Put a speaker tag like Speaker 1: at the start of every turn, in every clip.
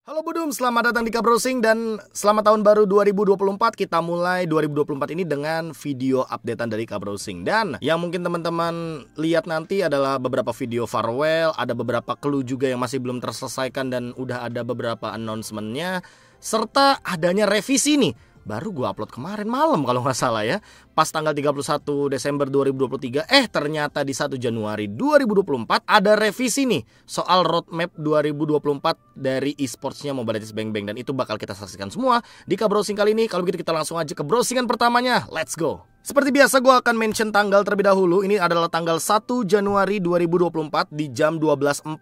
Speaker 1: Halo Budum, selamat datang di Kabrowsing dan selamat tahun baru 2024. Kita mulai 2024 ini dengan video updatean dari Kabrowsing. Dan yang mungkin teman-teman lihat nanti adalah beberapa video farewell, ada beberapa clue juga yang masih belum terselesaikan dan udah ada beberapa announcementnya, serta adanya revisi nih. Baru gue upload kemarin malam kalau nggak salah ya, pas tanggal 31 Desember 2023. Ternyata di 1 Januari 2024 ada revisi nih soal roadmap 2024 dari esportsnya Mobile Legends Bang Bang. Dan itu bakal kita saksikan semua di Kabrowsing kali ini. Kalau begitu kita langsung aja ke browsingan pertamanya. Let's go. Seperti biasa gue akan mention tanggal terlebih dahulu. Ini adalah tanggal 1 Januari 2024 di jam 12.43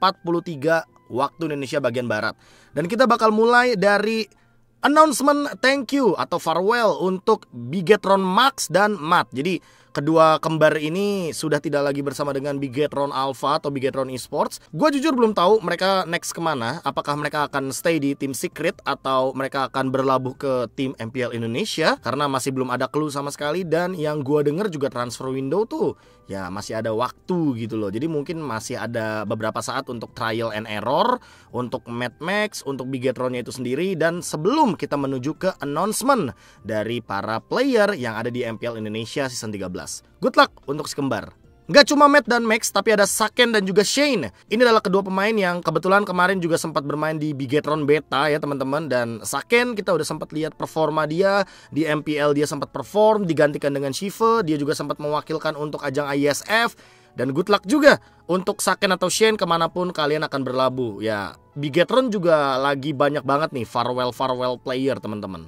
Speaker 1: waktu Indonesia bagian Barat. Dan kita bakal mulai dari announcement thank you atau farewell untuk Bigetron Max dan Matt. Jadi kedua kembar ini sudah tidak lagi bersama dengan Bigetron Alpha atau Bigetron Esports. Gue jujur belum tahu mereka next kemana. Apakah mereka akan stay di tim Secret atau mereka akan berlabuh ke tim MPL Indonesia, karena masih belum ada clue sama sekali. Dan yang gue denger juga transfer window tuh ya masih ada waktu gitu loh. Jadi mungkin masih ada beberapa saat untuk trial and error untuk Mad Max, untuk Bigetronnya itu sendiri. Dan sebelum kita menuju ke announcement dari para player yang ada di MPL Indonesia season 13. Good luck untuk si kembar. Gak cuma Matt dan Max, tapi ada Saken dan juga Shane. Ini adalah kedua pemain yang kebetulan kemarin juga sempat bermain di Bigetron Beta ya teman-teman. Dan Saken kita udah sempat lihat performa dia di MPL, dia sempat perform digantikan dengan Shiva. Dia juga sempat mewakilkan untuk ajang ISF. Dan good luck juga untuk Saken atau Shane kemanapun kalian akan berlabuh. Ya, Bigetron juga lagi banyak banget nih farewell player teman-teman.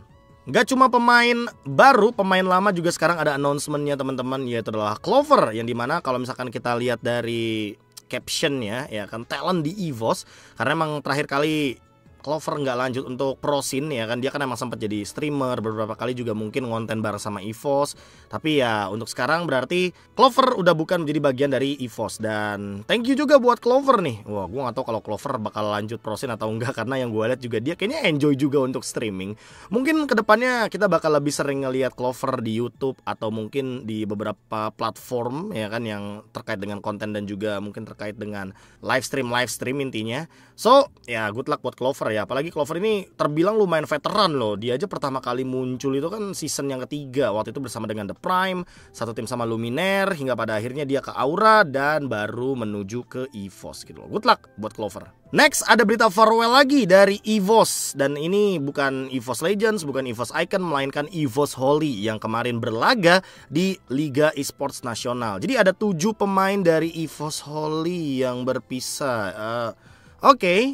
Speaker 1: Gak cuma pemain baru, pemain lama juga sekarang ada announcementnya teman-teman, yaitu adalah Clover. Yang dimana kalau misalkan kita lihat dari captionnya ya kan, talent di EVOS. Karena emang terakhir kali Clover nggak lanjut untuk pro scene ya kan, dia kan emang sempat jadi streamer, beberapa kali juga mungkin ngonten bareng sama EVOS. Tapi ya untuk sekarang berarti Clover udah bukan menjadi bagian dari EVOS. Dan thank you juga buat Clover nih. Wah, gue nggak tahu kalau Clover bakal lanjut pro scene atau enggak, karena yang gue lihat juga dia kayaknya enjoy juga untuk streaming. Mungkin kedepannya kita bakal lebih sering ngelihat Clover di YouTube atau mungkin di beberapa platform ya kan, yang terkait dengan konten dan juga mungkin terkait dengan live stream intinya. So ya good luck buat Clover ya. Apalagi Clover ini terbilang lumayan veteran loh. Dia aja pertama kali muncul itu kan season yang ketiga, waktu itu bersama dengan The Prime, satu tim sama Luminaire, hingga pada akhirnya dia ke Aura dan baru menuju ke EVOS gitu loh. Good luck buat Clover. Next ada berita farewell lagi dari EVOS. Dan ini bukan EVOS Legends, bukan EVOS Icon, melainkan EVOS Holy yang kemarin berlaga di Liga Esports Nasional. Jadi ada 7 pemain dari EVOS Holy yang berpisah. Oke,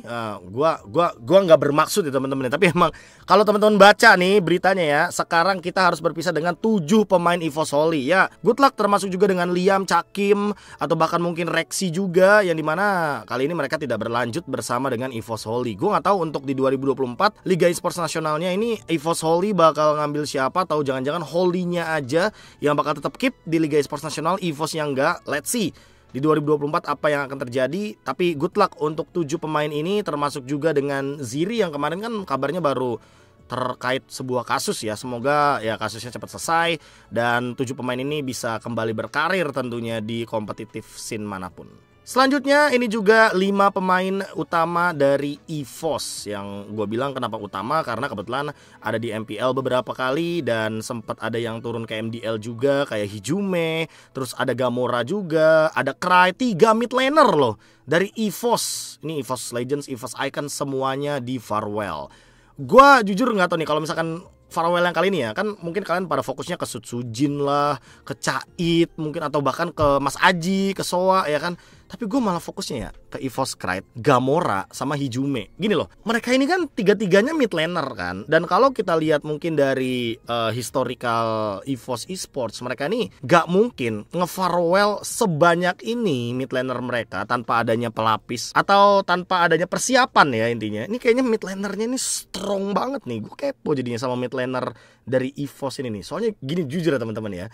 Speaker 1: gua nggak bermaksud ya teman-teman, tapi emang kalau teman-teman baca nih beritanya ya, sekarang kita harus berpisah dengan 7 pemain EVOS Holy ya. Good luck termasuk juga dengan Liam, Cakim, atau bahkan mungkin Rexy juga, yang dimana kali ini mereka tidak berlanjut bersama dengan EVOS Holy. Gue nggak tahu untuk di 2024 Liga Esports Nasionalnya ini EVOS Holy bakal ngambil siapa, atau jangan-jangan Holy-nya aja yang bakal tetap keep di Liga Esports Nasional, EVOS-nya enggak. Let's see di 2024 apa yang akan terjadi. Tapi good luck untuk 7 pemain ini, termasuk juga dengan Ziri yang kemarin kan kabarnya baru terkait sebuah kasus ya. Semoga ya kasusnya cepat selesai dan 7 pemain ini bisa kembali berkarir tentunya di kompetitif scene manapun. Selanjutnya ini juga 5 pemain utama dari EVOS. Yang gue bilang kenapa utama, karena kebetulan ada di MPL beberapa kali dan sempat ada yang turun ke MDL juga, kayak Hijume, terus ada Gamora juga, ada Cry. 3 mid laner loh dari EVOS. Ini EVOS Legends, EVOS Icon, semuanya di farewell. Gue jujur gak tahu nih kalau misalkan farewell yang kali ini ya, kan mungkin kalian pada fokusnya ke Sutsujin lah, ke Cait mungkin, atau bahkan ke Mas Aji, ke Soa ya kan. Tapi gue malah fokusnya ya ke EVOS Krite, Gamora, sama Hijume. Gini loh, mereka ini kan 3-3-nya mid laner kan. Dan kalau kita lihat mungkin dari historical EVOS Esports, mereka ini gak mungkin nge-farewell sebanyak ini mid laner mereka tanpa adanya pelapis atau tanpa adanya persiapan ya intinya. Ini kayaknya mid lanernya ini strong banget nih. Gue kepo jadinya sama mid laner dari EVOS ini nih. Soalnya gini jujur ya teman-teman ya.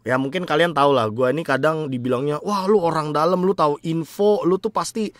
Speaker 1: Ya mungkin kalian tahu lah, gue ini kadang dibilangnya, wah lu orang dalam, lu tahu info, lu tuh pasti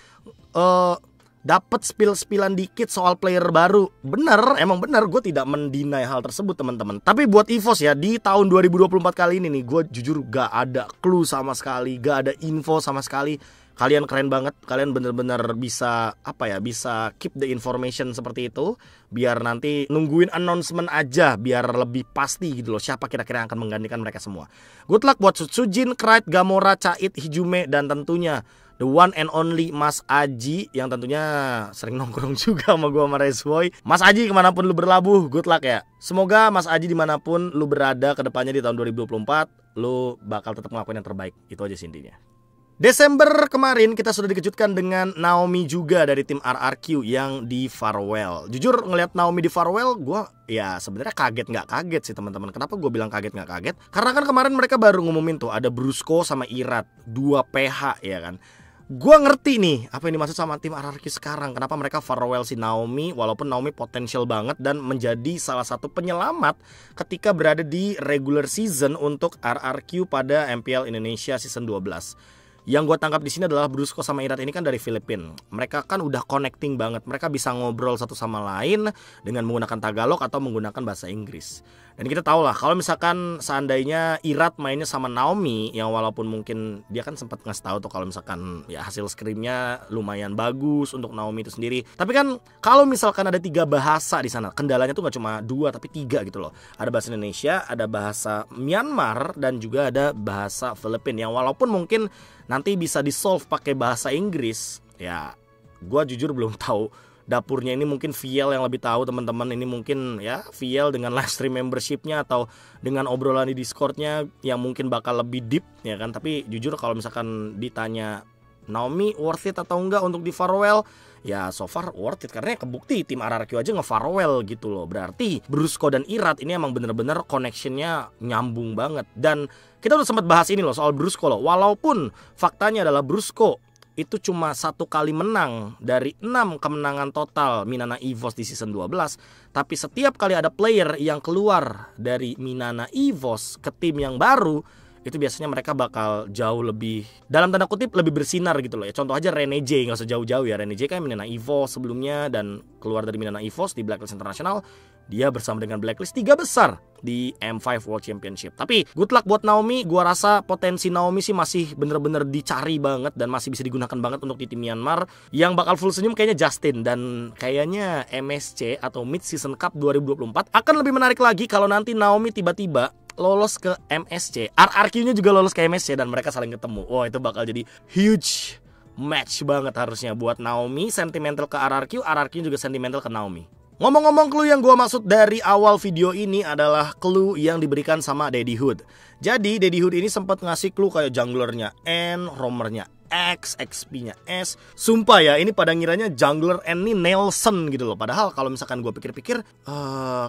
Speaker 1: dapat spill-spillan dikit soal player baru. Bener, emang bener, gue tidak mendinai hal tersebut teman-teman. Tapi buat EVOS ya, di tahun 2024 kali ini nih, gue jujur gak ada clue sama sekali, gak ada info sama sekali. Kalian keren banget, kalian bener-bener bisa bisa keep the information seperti itu. Biar nanti nungguin announcement aja, biar lebih pasti gitu loh siapa kira-kira yang akan menggantikan mereka semua. Good luck buat Tsujin, Krite, Gamora, Chait, Hijume, dan tentunya the one and only Mas Aji, yang tentunya sering nongkrong juga sama gue sama Resboy. Mas Aji, kemanapun lu berlabuh, good luck ya. Semoga Mas Aji dimanapun lu berada kedepannya di tahun 2024, lu bakal tetap ngelakuin yang terbaik. Itu aja sih intinya. Desember kemarin kita sudah dikejutkan dengan Naomi juga dari tim RRQ yang di farewell. Jujur ngelihat Naomi di farewell, gue ya sebenarnya kaget nggak kaget sih teman-teman. Kenapa gue bilang kaget nggak kaget? Karena kan kemarin mereka baru ngumumin tuh ada Brusco sama Irat, 2 PH ya kan. Gue ngerti nih apa yang dimaksud sama tim RRQ sekarang. Kenapa mereka farewell si Naomi, walaupun Naomi potensial banget dan menjadi salah satu penyelamat ketika berada di regular season untuk RRQ pada MPL Indonesia season 12. Yang gue tangkap di sini adalah Brusco sama Irat ini kan dari Filipina. Mereka kan udah connecting banget. Mereka bisa ngobrol satu sama lain dengan menggunakan Tagalog atau menggunakan bahasa Inggris. Dan kita tahu lah kalau misalkan seandainya Irat mainnya sama Naomi, yang walaupun mungkin dia kan sempat ngasih tahu tuh kalau misalkan ya hasil scrimnya lumayan bagus untuk Naomi itu sendiri. Tapi kan kalau misalkan ada 3 bahasa di sana, kendalanya tuh nggak cuma 2 tapi 3 gitu loh. Ada bahasa Indonesia, ada bahasa Myanmar, dan juga ada bahasa Filipina. Yang walaupun mungkin nanti bisa di-solve pakai bahasa Inggris, ya gue jujur belum tahu. Dapurnya ini mungkin VL yang lebih tahu teman-teman. Ini mungkin ya VL dengan live stream membershipnya atau dengan obrolan di Discordnya yang mungkin bakal lebih deep ya kan. Tapi jujur kalau misalkan ditanya Naomi worth it atau enggak untuk di farewell, ya so far worth it. Karena kebukti tim RRQ aja nge-farewell gitu loh. Berarti Brusco dan Irat ini emang bener-bener connectionnya nyambung banget. Dan kita udah sempat bahas ini loh soal Brusco loh. Walaupun faktanya adalah Brusco itu cuma 1 kali menang dari 6 kemenangan total Minana EVOS di season 12. Tapi setiap kali ada player yang keluar dari Minana EVOS ke tim yang baru, itu biasanya mereka bakal jauh lebih, dalam tanda kutip, lebih bersinar gitu loh ya. Contoh aja Rene J, gak usah jauh-jauh ya. Rene J kan Minana EVOS sebelumnya dan keluar dari Minana EVOS di Blacklist International. Dia bersama dengan Blacklist 3 besar di M5 World Championship. Tapi good luck buat Naomi. Gua rasa potensi Naomi sih masih bener-bener dicari banget dan masih bisa digunakan banget untuk di tim Myanmar. Yang bakal full senyum kayaknya Justin. Dan kayaknya MSC atau Mid Season Cup 2024 akan lebih menarik lagi kalau nanti Naomi tiba-tiba lolos ke MSC. RRQ-nya juga lolos ke MSC dan mereka saling ketemu. Wah, itu bakal jadi huge match banget harusnya buat Naomi. Sentimental ke RRQ, RRQ juga sentimental ke Naomi. Ngomong-ngomong, clue yang gue maksud dari awal video ini adalah clue yang diberikan sama Daddy Hood. Jadi Daddy Hood ini sempat ngasih clue kayak junglernya N, roamernya X, XP-nya S. Sumpah ya, ini pada ngiranya jungler N ini Nelson gitu loh. Padahal kalau misalkan gue pikir-pikir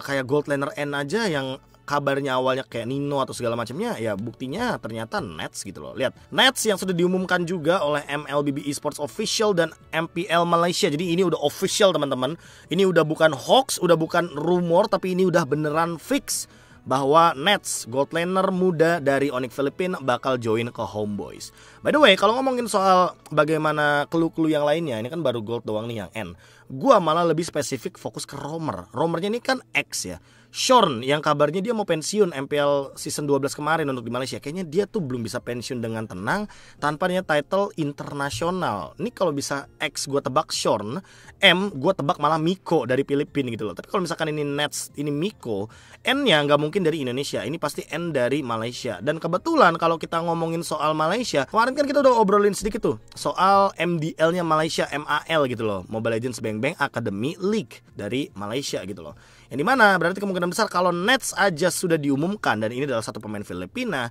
Speaker 1: kayak gold laner N aja yang kabarnya awalnya kayak Nino atau segala macamnya, ya buktinya ternyata Nets gitu loh. Lihat, Nets yang sudah diumumkan juga oleh MLBB Esports Official dan MPL Malaysia. Jadi ini udah official teman-teman. Ini udah bukan hoax, udah bukan rumor, tapi ini udah beneran fix bahwa Nets, gold laner muda dari Onyx Philippines, bakal join ke Homeboys. By the way, kalau ngomongin soal bagaimana clue-clue yang lainnya, ini kan baru gold doang nih yang N. Gua malah lebih spesifik fokus ke roamer. Roamernya ini kan X ya. Shorn yang kabarnya dia mau pensiun MPL season 12 kemarin untuk di Malaysia. Kayaknya dia tuh belum bisa pensiun dengan tenang tanpa dia title internasional. Ini kalau bisa X gue tebak Shorn, M gue tebak malah Miko dari Filipina gitu loh. Tapi kalau misalkan ini Nets, ini Miko, N-nya nggak mungkin dari Indonesia. Ini pasti N dari Malaysia. Dan kebetulan kalau kita ngomongin soal Malaysia, kemarin kan kita udah obrolin sedikit tuh soal MDL-nya Malaysia, MAL gitu loh, Mobile Legends Bang Bang Academy League dari Malaysia gitu loh. Yang dimana berarti kemungkinan besar kalau Nets aja sudah diumumkan dan ini adalah satu pemain Filipina,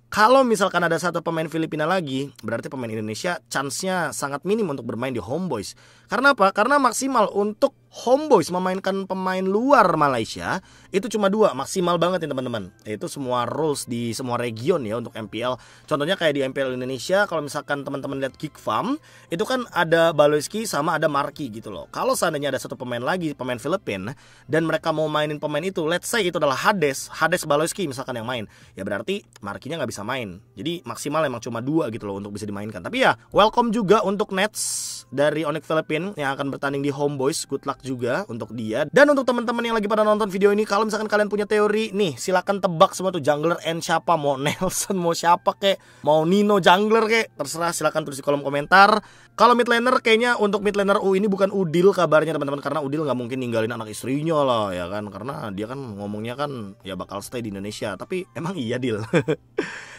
Speaker 1: kalau misalkan ada satu pemain Filipina lagi, berarti pemain Indonesia chance-nya sangat minim untuk bermain di Homeboys. Karena apa? Karena maksimal untuk Homeboys memainkan pemain luar Malaysia itu cuma 2, maksimal banget ya teman-teman. Itu semua rules di semua region ya untuk MPL. Contohnya kayak di MPL Indonesia, kalau misalkan teman-teman lihat Geek Farm, itu kan ada Baloyski sama ada Marky gitu loh. Kalau seandainya ada satu pemain lagi, pemain Filipina, dan mereka mau mainin pemain itu, let's say itu adalah Hades Baloyski misalkan yang main, ya berarti Marky-nya nggak bisa main. Jadi maksimal emang cuma 2 gitu loh untuk bisa dimainkan. Tapi ya welcome juga untuk Nets dari Onyx Philippines yang akan bertanding di Homeboys. Good luck juga untuk dia. Dan untuk teman-teman yang lagi pada nonton video ini, kalau misalkan kalian punya teori nih, silakan tebak semua tuh jungler end siapa, mau Nelson, mau siapa kek, mau Nino jungler kek, terserah, silakan tulis di kolom komentar. Kalau mid laner, kayaknya untuk mid laner ini bukan Udil kabarnya teman-teman, karena Udil nggak mungkin ninggalin anak istrinya lah ya kan, karena dia kan ngomongnya kan ya bakal stay di Indonesia. Tapi emang iya Dil.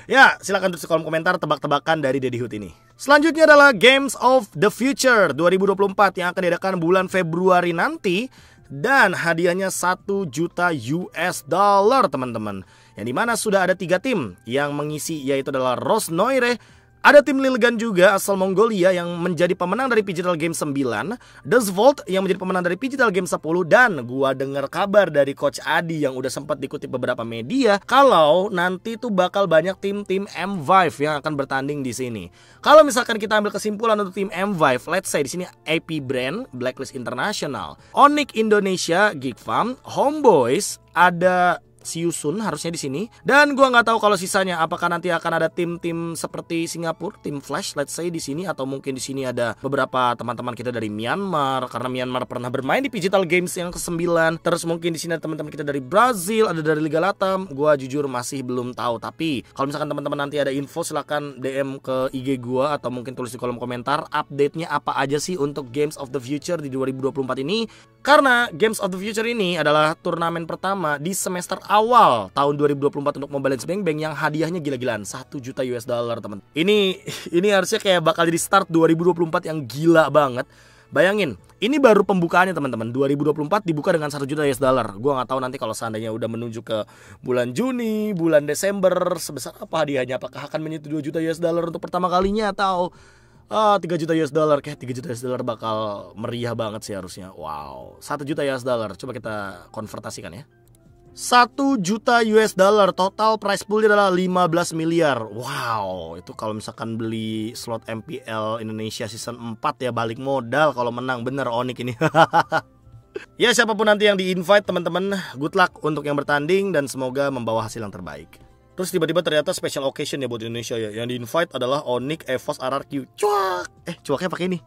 Speaker 1: Ya, silakan tulis di kolom komentar tebak-tebakan dari Daddy Hood ini. Selanjutnya adalah Games of the Future 2024 yang akan diadakan bulan Februari nanti. Dan hadiahnya 1 juta US dollar teman-teman. Yang dimana sudah ada 3 tim yang mengisi, yaitu adalah Rose Noire, ada tim Lilgan juga asal Mongolia yang menjadi pemenang dari Digital Game 9, Dusvolt yang menjadi pemenang dari Digital Game 10, dan gua dengar kabar dari Coach Adi yang udah sempat dikutip beberapa media kalau nanti tuh bakal banyak tim-tim M5 yang akan bertanding di sini. Kalau misalkan kita ambil kesimpulan untuk tim M5, let's say di sini AP Brand, Blacklist International, Onyx Indonesia, Geek Farm, Homeboys, ada Siusun harusnya di sini. Dan gua nggak tahu kalau sisanya apakah nanti akan ada tim-tim seperti Singapura, tim Flash, let's say di sini, atau mungkin di sini ada beberapa teman-teman kita dari Myanmar karena Myanmar pernah bermain di Digital Games yang ke-9. Terus mungkin di sini ada teman-teman kita dari Brazil, ada dari Liga Latam. Gua jujur masih belum tahu. Tapi kalau misalkan teman-teman nanti ada info, silakan DM ke IG gua atau mungkin tulis di kolom komentar update-nya apa aja sih untuk Games of the Future di 2024 ini. Karena Games of the Future ini adalah turnamen pertama di semester awal tahun 2024 untuk Mobile Legends Bang Bang yang hadiahnya gila-gilaan 1 juta US dollar teman. Ini harusnya kayak bakal jadi start 2024 yang gila banget. Bayangin, ini baru pembukaannya teman-teman. 2024 dibuka dengan 1 juta US dollar. Gua nggak tahu nanti kalau seandainya udah menuju ke bulan Juni, bulan Desember, sebesar apa hadiahnya? Apakah akan menyentuh 2 juta US dollar untuk pertama kalinya, atau 3 juta US dollar? Kayak 3 juta US dollar bakal meriah banget sih harusnya. Wow, 1 juta US dollar. Coba kita konvertasikan ya. 1 juta US dollar, total prize pool adalah 15 miliar. Wow, itu kalau misalkan beli slot MPL Indonesia season 4 ya, balik modal kalau menang. Bener Onyx ini. Ya, siapapun nanti yang di-invite teman-teman, good luck untuk yang bertanding dan semoga membawa hasil yang terbaik. Terus tiba-tiba ternyata special occasion ya buat Indonesia ya. Yang di-invite adalah Onyx, EVOS, RRQ. Cuak. Cuaknya pakai ini.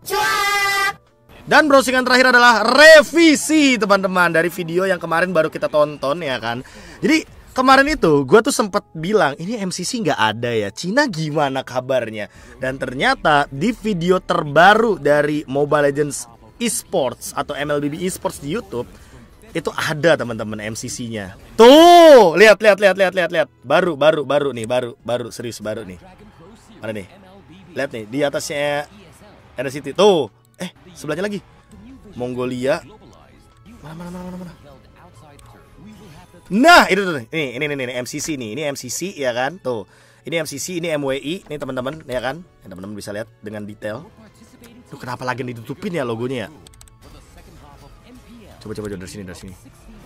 Speaker 1: Cuak. Dan browsingan terakhir adalah revisi teman-teman dari video yang kemarin baru kita tonton ya kan. Jadi kemarin itu gue tuh sempat bilang ini MCC nggak ada ya, Cina gimana kabarnya. Dan ternyata di video terbaru dari Mobile Legends Esports atau MLBB Esports di YouTube itu ada teman-teman MCC-nya. Tuh, lihat. Baru nih, serius baru nih. Mana nih? Lihat nih, di atasnya ada City. Tuh, sebelahnya lagi Mongolia. Mana? Nah, itu tuh. Ini MCC nih. Ini MCC ya kan? Tuh. Ini MCC, ini MWI, nih teman-teman ya kan? Ya, teman-teman bisa lihat dengan detail. Tuh, kenapa lagi ditutupin ya logonya ya? Coba dari sini.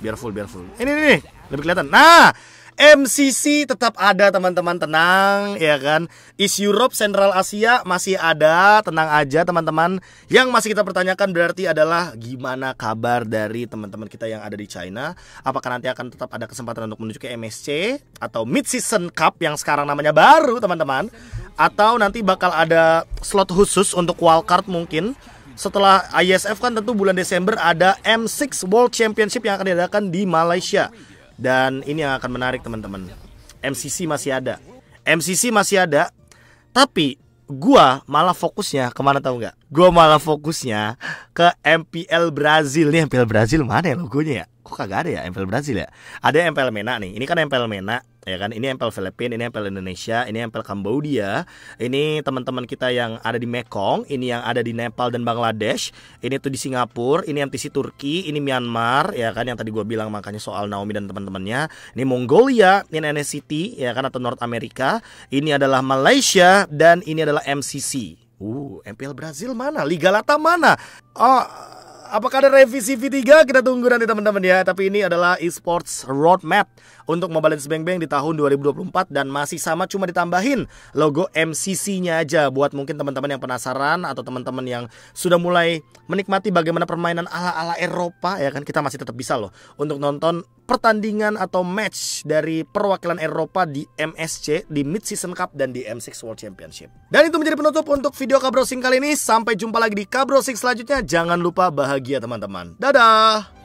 Speaker 1: Biar full. Ini nih, lebih kelihatan. Nah, MCC tetap ada teman-teman, tenang ya kan. East Europe, Central Asia masih ada, tenang aja teman-teman. Yang masih kita pertanyakan berarti adalah gimana kabar dari teman-teman kita yang ada di China. Apakah nanti akan tetap ada kesempatan untuk menuju ke MSC atau Mid Season Cup yang sekarang namanya baru teman-teman, atau nanti bakal ada slot khusus untuk wildcard mungkin. Setelah ISF kan tentu bulan Desember ada M6 World Championship yang akan diadakan di Malaysia. Dan ini yang akan menarik teman-teman. MCC masih ada. Tapi gua malah fokusnya kemana tahu nggak? Gua malah fokusnya ke MPL Brazil. Nih MPL Brazil mana ya logonya ya? Kok kagak ada ya MPL Brazil ya? Ada MPL MENA nih. Ini kan MPL MENA ya kan. Ini MPL Filipina, ini MPL Indonesia, ini MPL Cambodia. Ini teman-teman kita yang ada di Mekong, ini yang ada di Nepal dan Bangladesh. Ini tuh di Singapura, ini MTC Turki, ini Myanmar ya kan yang tadi gue bilang makanya soal Naomi dan teman-temannya. Ini Mongolia, ini NSCT ya kan atau North America. Ini adalah Malaysia dan ini adalah MCC. MPL Brazil mana? Liga Latam mana? Apakah ada revisi V3? Kita tunggu nanti teman-teman ya. Tapi ini adalah esports roadmap untuk Mobile Legends Bang Bang di tahun 2024. Dan masih sama, cuma ditambahin logo MCC-nya aja. Buat mungkin teman-teman yang penasaran atau teman-teman yang sudah mulai menikmati bagaimana permainan ala-ala Eropa ya kan. Kita masih tetap bisa loh untuk nonton pertandingan atau match dari perwakilan Eropa di MSC, di Mid Season Cup dan di M6 World Championship. Dan itu menjadi penutup untuk video Kabrowsing kali ini. Sampai jumpa lagi di Kabrowsing selanjutnya. Jangan lupa bahagia teman-teman. Dadah.